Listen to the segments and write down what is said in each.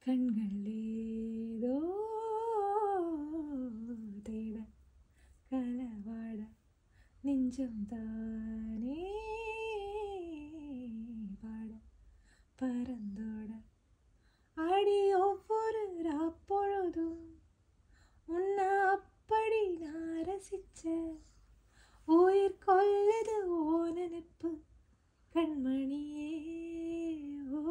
கண்கள் ஏதோ தேட களவாட நெஞ்சம் தானே பாட பறந்தோட அடி ஒவ்வொரு ராப்பொழுதும் உன்னை அப்படி நான் ரசிச்ச உயிர் கொள்ளுது ஓ நினைப்பு கண்மணியே ஓ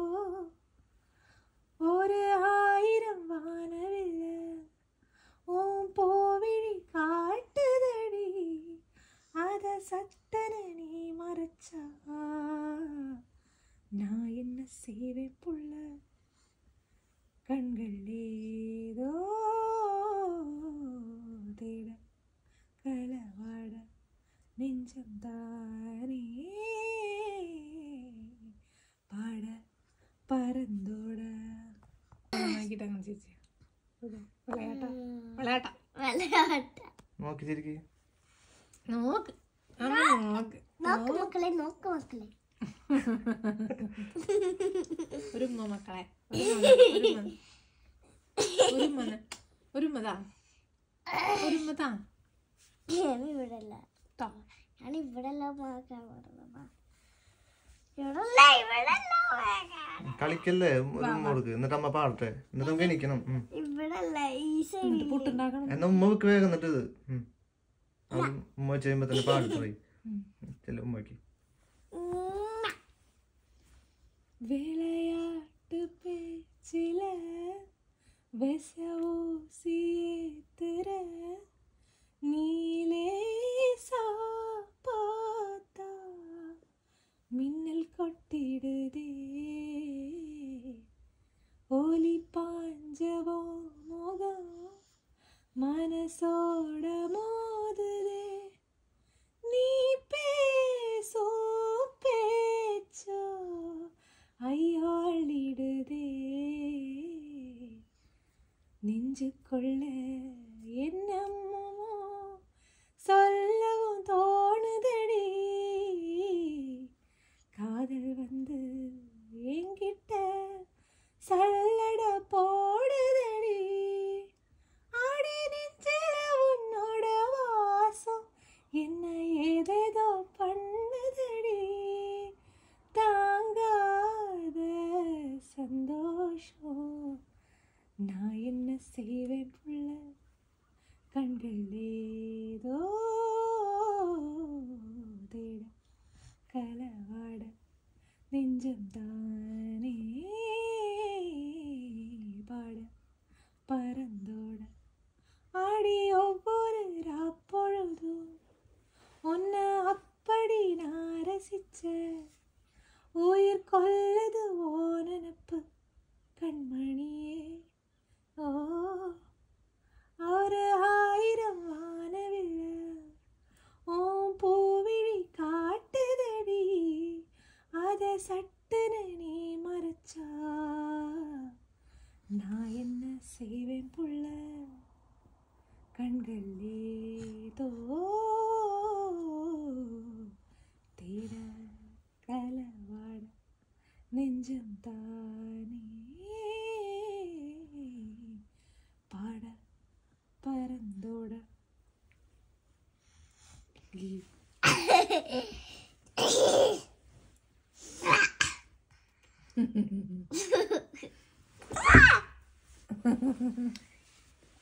ஒரு 1000 வானவில்ல உன் போவிழி காட்டுதடி அத சட்டன நீ மறைச்சா நான் என்ன செய்வேன் புள்ள கண்கள் ஏதோ தேட களவாட நெஞ்சம் தானே பாட பறந்தோட ஆக்கிட்டாங்க ചേച്ചി விளையாட்டா விளையாட்டா விளையாட்டா നോക്കി ശരിക്ക് നോക്ക് നോക്ക് നോക്ക് മക്കളെ നോക്ക് മക്കളെ ഒരു മക്കളെ ഒരു മതാ ഞാൻ ഇവിടെല്ല ഞാൻ ഇവിടെല്ല നോക്കാൻ പറഞ്ഞതാ കളിക്കല്ലേ ഒരു ഉമ്മ കൊടുക്ക് എന്നിട്ട് അമ്മ പാടട്ടെ എന്നിട്ട് നമുക്ക് എണീക്കണം ഇവിടെല്ല ഈ സൈഡ് പുട്ടുണ്ടാക്കണം എന്നാ ഉമ്മ വെക്ക് വേഗം എന്നിട്ട് ഇത് ഉമ്മ വെച്ച് കഴിയുമ്പോ തന്നെ പാടിപ്പോയി ചെല്ല ഉമ്മക്ക് விளையாட்டு பேச்சில விச ஊசி ஏத்துற நீலேசா பார்த்தா மின்னல் கொட்டிடுதே ஒலி பாஞ்சவோ முகம் மனசோட மோதுதே நீ பேசோ பேச்சோ ஐயோ அள்ளிடுதே நெஞ்சுக்குள்ள என்னமோ சொல்லவும் தோணுதடி காதல் வந்து என்கிட்ட சல்லட போடுதடி ஆடி நெஞ்சில உன்னோட வாசம் என்ன ஏதேதோ பண்ணுதடி தாங்காத சந்தோஷம் நான் என்ன செய்வேன் புள்ள கண்கள் ஏதோ தேட களவாட நெஞ்சம் தானே பாட பறந்தோட ஆடி ஒவ்வொரு ராப்பொழுதும் உன்னை அப்படி நான் ரசிச்ச உயிர் கொள்ளுது ஓ நினப்பு கண்மணியே ஓ ஒரு 1000 வானவில்ல உன் பூவிழி காட்டுதடி அத சட்டுன நீ மறைச்சா நான் என்ன செய்வேன் புள்ள கண்கள் ஏதோ தேட களவாட நெஞ்சம் தானே பாட பறந்தோட